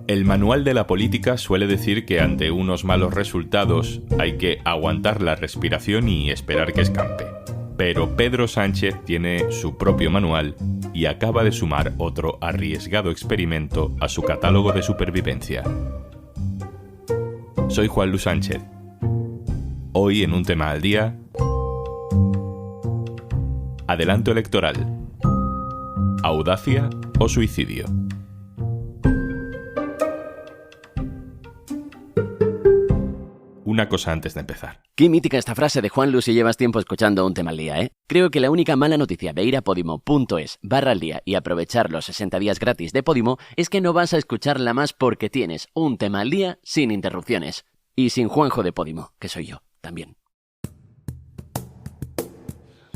El manual de la política suele decir que ante unos malos resultados hay que aguantar la respiración y esperar que escampe. Pero Pedro Sánchez tiene su propio manual y acaba de sumar otro arriesgado experimento a su catálogo de supervivencia. Soy Juan Luis Sánchez. Hoy en Un Tema al Día, adelanto electoral, audacia o suicidio. Una cosa antes de empezar. Qué mítica esta frase de Juanlu si llevas tiempo escuchando Un Tema al Día, ¿eh? Creo que la única mala noticia de ir a podimo.es/al-día y aprovechar los 60 días gratis de Podimo es que no vas a escucharla más porque tienes Un Tema al Día sin interrupciones. Y sin Juanjo de Podimo, que soy yo, también.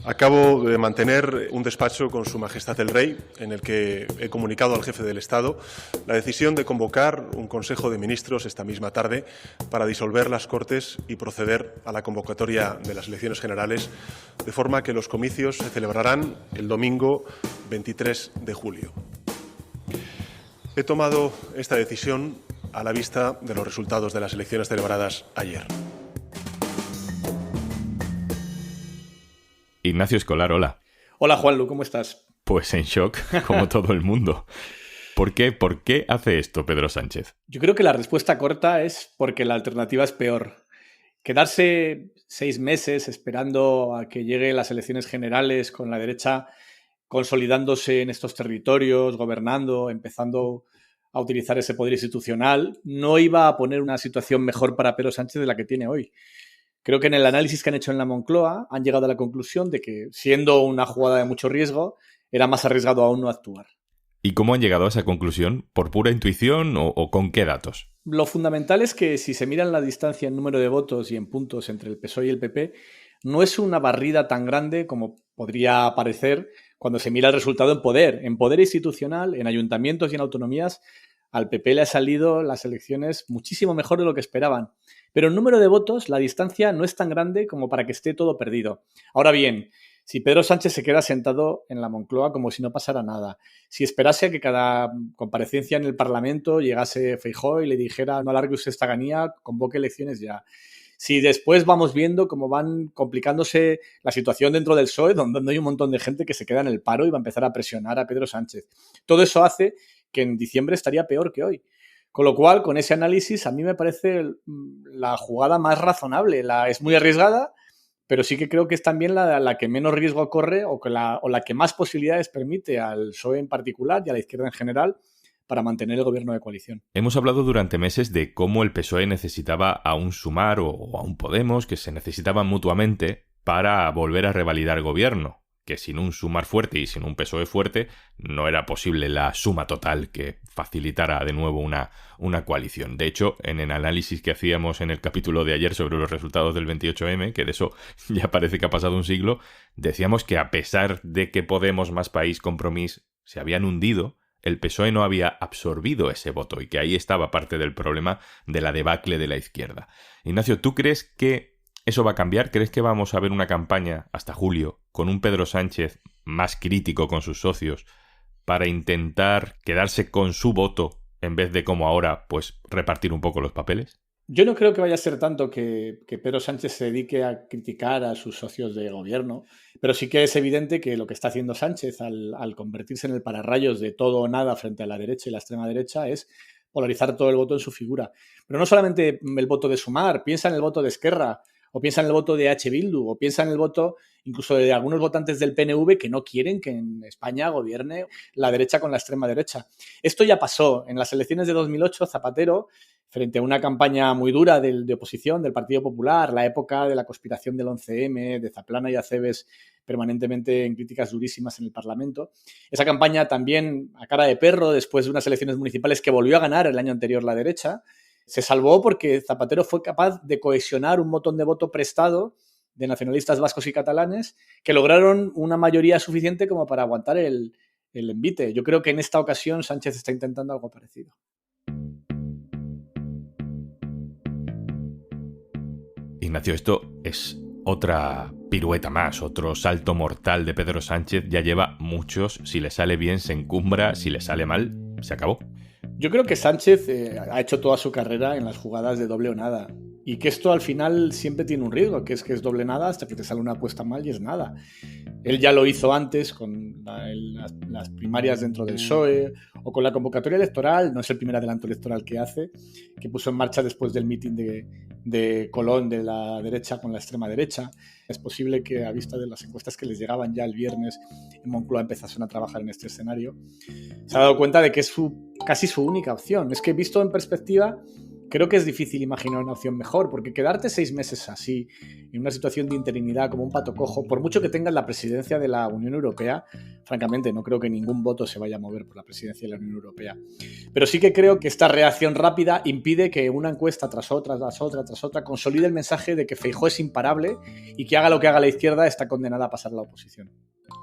Acabo de mantener un despacho con Su Majestad el Rey, en el que he comunicado al jefe del Estado la decisión de convocar un Consejo de Ministros esta misma tarde para disolver las Cortes y proceder a la convocatoria de las elecciones generales, de forma que los comicios se celebrarán el domingo 23 de julio. He tomado esta decisión a la vista de los resultados de las elecciones celebradas ayer. Ignacio Escolar, hola. Hola Juanlu, ¿cómo estás? Pues en shock, como todo el mundo. ¿Por qué? ¿Por qué hace esto Pedro Sánchez? Yo creo que la respuesta corta es porque la alternativa es peor. Quedarse 6 meses esperando a que lleguen las elecciones generales con la derecha consolidándose en estos territorios, gobernando, empezando a utilizar ese poder institucional, no iba a poner una situación mejor para Pedro Sánchez de la que tiene hoy. Creo que en el análisis que han hecho en la Moncloa han llegado a la conclusión de que, siendo una jugada de mucho riesgo, era más arriesgado aún no actuar. ¿Y cómo han llegado a esa conclusión? ¿Por pura intuición o con qué datos? Lo fundamental es que si se miran la distancia en número de votos y en puntos entre el PSOE y el PP, no es una barrida tan grande como podría parecer cuando se mira el resultado en poder institucional, en ayuntamientos y en autonomías. Al PP le ha salido las elecciones muchísimo mejor de lo que esperaban. Pero en número de votos, la distancia no es tan grande como para que esté todo perdido. Ahora bien, si Pedro Sánchez se queda sentado en la Moncloa como si no pasara nada, si esperase a que cada comparecencia en el Parlamento llegase Feijóo y le dijera no alargue usted esta agonía, convoque elecciones ya. Si después vamos viendo cómo van complicándose la situación dentro del PSOE, donde hay un montón de gente que se queda en el paro y va a empezar a presionar a Pedro Sánchez. Todo eso hace que en diciembre estaría peor que hoy. Con lo cual, con ese análisis, a mí me parece la jugada más razonable. Es muy arriesgada, pero sí que creo que es también la que menos riesgo corre o la que más posibilidades permite al PSOE en particular y a la izquierda en general para mantener el gobierno de coalición. Hemos hablado durante meses de cómo el PSOE necesitaba a un Sumar o a un Podemos, que se necesitaban mutuamente para volver a revalidar gobierno. Que sin un Sumar fuerte y sin un PSOE fuerte no era posible la suma total que facilitara de nuevo una coalición. De hecho, en el análisis que hacíamos en el capítulo de ayer sobre los resultados del 28M, que de eso ya parece que ha pasado un siglo, decíamos que a pesar de que Podemos más País Compromís se habían hundido, el PSOE no había absorbido ese voto y que ahí estaba parte del problema de la debacle de la izquierda. Ignacio, ¿tú crees que eso va a cambiar? ¿Crees que vamos a ver una campaña hasta julio con un Pedro Sánchez más crítico con sus socios para intentar quedarse con su voto en vez de, como ahora, pues repartir un poco los papeles? Yo no creo que vaya a ser tanto que Pedro Sánchez se dedique a criticar a sus socios de gobierno, pero sí que es evidente que lo que está haciendo Sánchez al convertirse en el pararrayos de todo o nada frente a la derecha y la extrema derecha es polarizar todo el voto en su figura. Pero no solamente el voto de Sumar, piensa en el voto de Esquerra, o piensa en el voto de H. Bildu, o piensa en el voto incluso de algunos votantes del PNV que no quieren que en España gobierne la derecha con la extrema derecha. Esto ya pasó. En las elecciones de 2008, Zapatero, frente a una campaña muy dura de oposición del Partido Popular, la época de la conspiración del 11M, de Zaplana y Acebes permanentemente en críticas durísimas en el Parlamento. Esa campaña también a cara de perro, después de unas elecciones municipales que volvió a ganar el año anterior la derecha, se salvó porque Zapatero fue capaz de cohesionar un montón de voto prestado de nacionalistas vascos y catalanes que lograron una mayoría suficiente como para aguantar el envite. Yo creo que en esta ocasión Sánchez está intentando algo parecido. Ignacio, esto es otra pirueta más, otro salto mortal de Pedro Sánchez. Ya lleva muchos. Si le sale bien, se encumbra. Si le sale mal, se acabó. Yo creo que Sánchez ha hecho toda su carrera en las jugadas de doble o nada. Y que esto al final siempre tiene un riesgo, que es doble nada hasta que te sale una apuesta mal y es nada. Él ya lo hizo antes con las primarias dentro del PSOE o con la convocatoria electoral. No es el primer adelanto electoral que hace, que puso en marcha después del mitin de Colón de la derecha con la extrema derecha. Es posible que, a vista de las encuestas que les llegaban ya el viernes en Moncloa, empezasen a trabajar en este escenario. Se ha dado cuenta de que es casi su única opción. Es que, visto en perspectiva, creo que es difícil imaginar una opción mejor, porque quedarte 6 meses así, en una situación de interinidad como un pato cojo, por mucho que tengas la presidencia de la Unión Europea, francamente no creo que ningún voto se vaya a mover por la presidencia de la Unión Europea. Pero sí que creo que esta reacción rápida impide que una encuesta tras otra consolide el mensaje de que Feijóo es imparable y que haga lo que haga la izquierda está condenada a pasar a la oposición.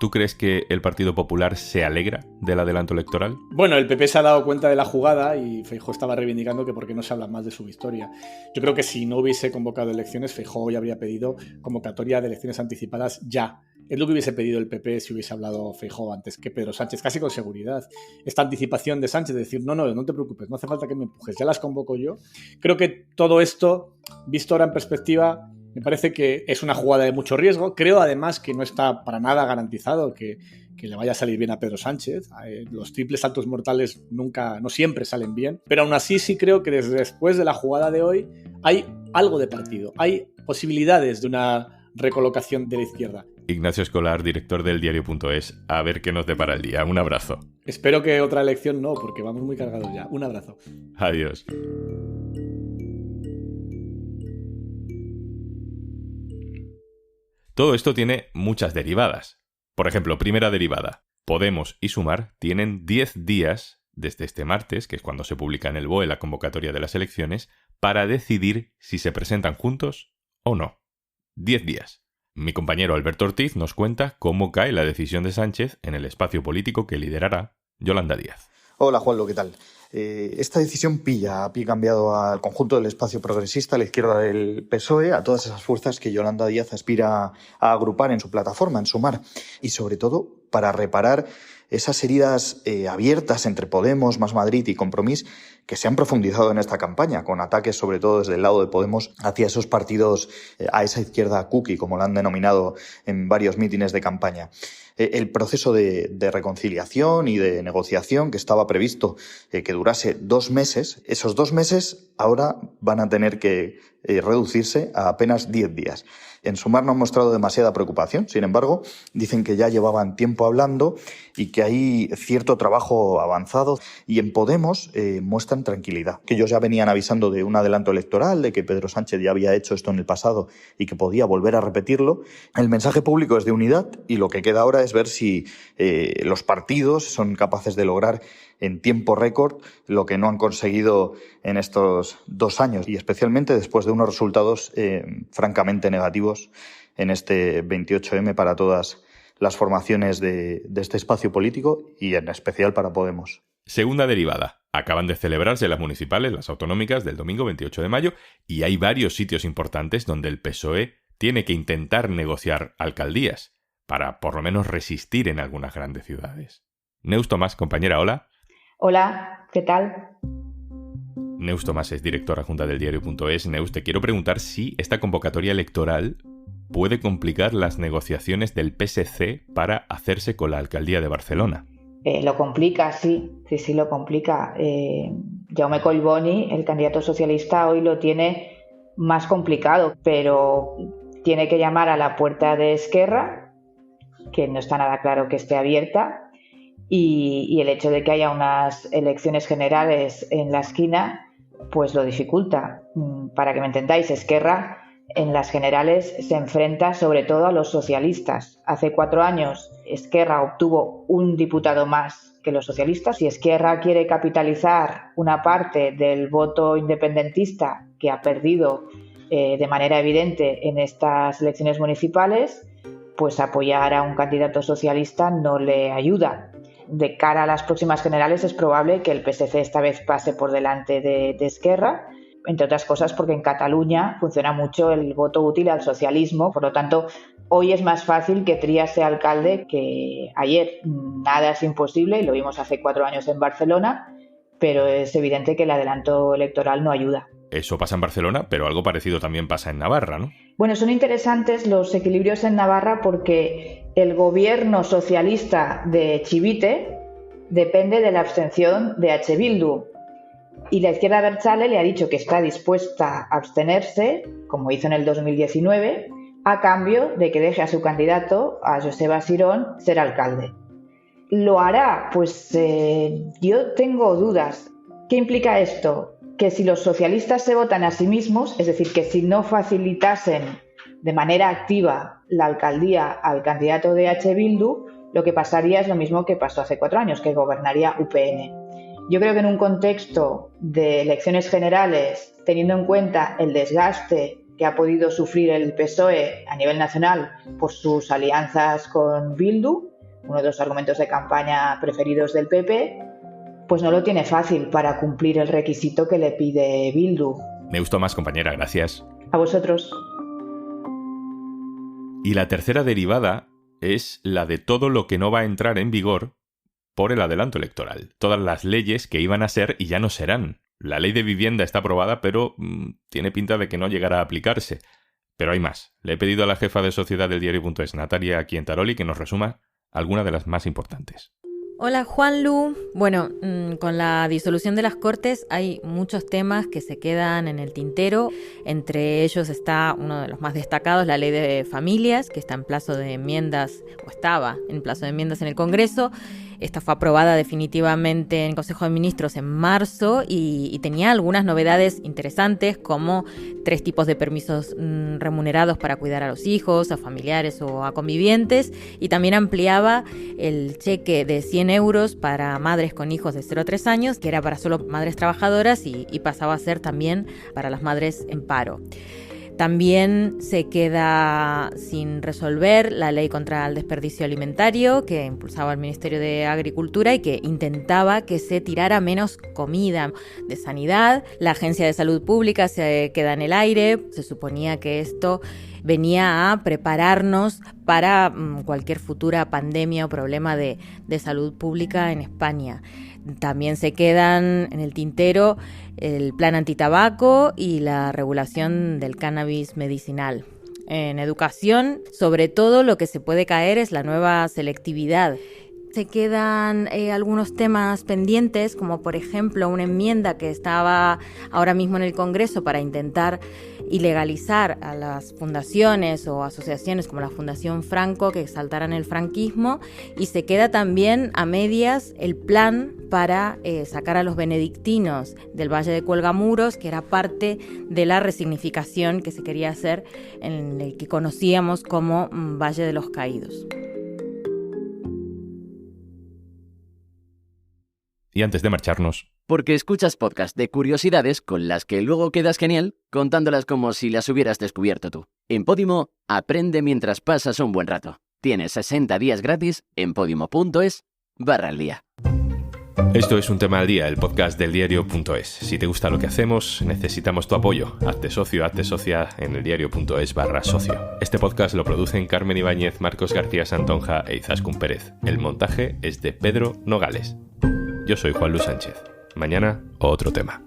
¿Tú crees que el Partido Popular se alegra del adelanto electoral? Bueno, el PP se ha dado cuenta de la jugada y Feijóo estaba reivindicando que por qué no se habla más de su victoria. Yo creo que si no hubiese convocado elecciones, Feijóo hoy habría pedido convocatoria de elecciones anticipadas ya. Es lo que hubiese pedido el PP si hubiese hablado Feijóo antes que Pedro Sánchez, casi con seguridad. Esta anticipación de Sánchez de decir, no te preocupes, no hace falta que me empujes, ya las convoco yo. Creo que todo esto, visto ahora en perspectiva, me parece que es una jugada de mucho riesgo. Creo, además, que no está para nada garantizado que le vaya a salir bien a Pedro Sánchez. Los triples saltos mortales no siempre salen bien. Pero aún así sí creo que después de la jugada de hoy hay algo de partido. Hay posibilidades de una recolocación de la izquierda. Ignacio Escolar, director del diario.es. A ver qué nos depara el día. Un abrazo. Espero que otra elección no, porque vamos muy cargados ya. Un abrazo. Adiós. Todo esto tiene muchas derivadas. Por ejemplo, primera derivada. Podemos y Sumar tienen 10 días, desde este martes, que es cuando se publica en el BOE la convocatoria de las elecciones, para decidir si se presentan juntos o no. 10 días. Mi compañero Alberto Ortiz nos cuenta cómo cae la decisión de Sánchez en el espacio político que liderará Yolanda Díaz. Hola Juanlo, ¿qué tal? Esta decisión pilla a pie cambiado al conjunto del espacio progresista, a la izquierda del PSOE, a todas esas fuerzas que Yolanda Díaz aspira a agrupar en su plataforma, en Sumar, y sobre todo para reparar esas heridas abiertas entre Podemos, Más Madrid y Compromís que se han profundizado en esta campaña, con ataques sobre todo desde el lado de Podemos hacia esos partidos, a esa izquierda cookie, como la han denominado en varios mítines de campaña. El proceso de reconciliación y de negociación que estaba previsto que durase 2 meses, esos 2 meses ahora van a tener que reducirse a apenas 10 días. En Sumar no han mostrado demasiada preocupación, sin embargo, dicen que ya llevaban tiempo hablando y que hay cierto trabajo avanzado, y en Podemos muestran tranquilidad, que ellos ya venían avisando de un adelanto electoral, de que Pedro Sánchez ya había hecho esto en el pasado y que podía volver a repetirlo. El mensaje público es de unidad y lo que queda ahora es ver si los partidos son capaces de lograr en tiempo récord lo que no han conseguido en estos 2 años, y especialmente después de unos resultados francamente negativos en este 28M para todas las formaciones de este espacio político y en especial para Podemos. Segunda derivada. Acaban de celebrarse las municipales, las autonómicas del domingo 28 de mayo, y hay varios sitios importantes donde el PSOE tiene que intentar negociar alcaldías para por lo menos resistir en algunas grandes ciudades. Neus Tomás, compañera, hola. Hola, ¿qué tal? Neus Tomás es directora adjunta del diario.es. Neus, te quiero preguntar si esta convocatoria electoral puede complicar las negociaciones del PSC para hacerse con la alcaldía de Barcelona. Lo complica, sí, lo complica. Jaume Collboni, el candidato socialista, hoy lo tiene más complicado, pero tiene que llamar a la puerta de Esquerra, que no está nada claro que esté abierta, y el hecho de que haya unas elecciones generales en la esquina, pues lo dificulta. Para que me entendáis, Esquerra en las generales se enfrenta sobre todo a los socialistas. Hace 4 años Esquerra obtuvo un diputado más que los socialistas. Si Esquerra quiere capitalizar una parte del voto independentista que ha perdido de manera evidente en estas elecciones municipales, pues apoyar a un candidato socialista no le ayuda. De cara a las próximas generales es probable que el PSC esta vez pase por delante de Esquerra, entre otras cosas porque en Cataluña funciona mucho el voto útil al socialismo. Por lo tanto, hoy es más fácil que Trias sea alcalde que ayer. Nada es imposible, y lo vimos hace 4 años en Barcelona, pero es evidente que el adelanto electoral no ayuda. Eso pasa en Barcelona, pero algo parecido también pasa en Navarra, ¿no? Bueno, son interesantes los equilibrios en Navarra porque el gobierno socialista de Chivite depende de la abstención de H. Bildu. Y la izquierda abertzale le ha dicho que está dispuesta a abstenerse, como hizo en el 2019, a cambio de que deje a su candidato, a Joseba Sirón, ser alcalde. ¿Lo hará? Pues yo tengo dudas. ¿Qué implica esto? Que si los socialistas se votan a sí mismos, es decir, que si no facilitasen de manera activa la alcaldía al candidato de H. Bildu, lo que pasaría es lo mismo que pasó hace 4 años, que gobernaría UPN. Yo creo que en un contexto de elecciones generales, teniendo en cuenta el desgaste que ha podido sufrir el PSOE a nivel nacional por sus alianzas con Bildu, uno de los argumentos de campaña preferidos del PP, pues no lo tiene fácil para cumplir el requisito que le pide Bildu. Me gustó más, compañera, gracias. A vosotros. Y la tercera derivada es la de todo lo que no va a entrar en vigor por el adelanto electoral. Todas las leyes que iban a ser y ya no serán. La ley de vivienda está aprobada, pero tiene pinta de que no llegará a aplicarse. Pero hay más. Le he pedido a la jefa de sociedad del diario.es, Natalia Quientaroli, que nos resuma algunas de las más importantes. Hola Juanlu. Bueno, con la disolución de las Cortes hay muchos temas que se quedan en el tintero. Entre ellos está uno de los más destacados, la ley de familias, que está en plazo de enmiendas, o estaba en plazo de enmiendas en el Congreso. Esta fue aprobada definitivamente en el Consejo de Ministros en marzo y tenía algunas novedades interesantes, como 3 tipos de permisos remunerados para cuidar a los hijos, a familiares o a convivientes, y también ampliaba el cheque de 100 euros para madres con hijos de 0 a 3 años, que era para solo madres trabajadoras, y pasaba a ser también para las madres en paro. También se queda sin resolver la ley contra el desperdicio alimentario que impulsaba el Ministerio de Agricultura y que intentaba que se tirara menos comida. De sanidad, la Agencia de Salud Pública se queda en el aire. Se suponía que esto venía a prepararnos para cualquier futura pandemia o problema de salud pública en España. También se quedan en el tintero el plan antitabaco y la regulación del cannabis medicinal. En educación, sobre todo, lo que se puede caer es la nueva selectividad. Se quedan algunos temas pendientes, como por ejemplo una enmienda que estaba ahora mismo en el Congreso para intentar ilegalizar a las fundaciones o asociaciones como la Fundación Franco que exaltaran el franquismo, y se queda también a medias el plan para sacar a los benedictinos del Valle de Cuelgamuros, que era parte de la resignificación que se quería hacer en el que conocíamos como Valle de los Caídos. Y antes de marcharnos... Porque escuchas podcast de curiosidades con las que luego quedas genial contándolas como si las hubieras descubierto tú. En Podimo, aprende mientras pasas un buen rato. Tienes 60 días gratis en podimo.es/aldía. Esto es Un Tema al Día, el podcast del diario.es. Si te gusta lo que hacemos, necesitamos tu apoyo. Hazte socio, hazte socia en eldiario.es/socio. Este podcast lo producen Carmen Ibáñez, Marcos García Santonja e Izaskun Pérez. El montaje es de Pedro Nogales. Yo soy Juan Luis Sánchez. Mañana, otro tema.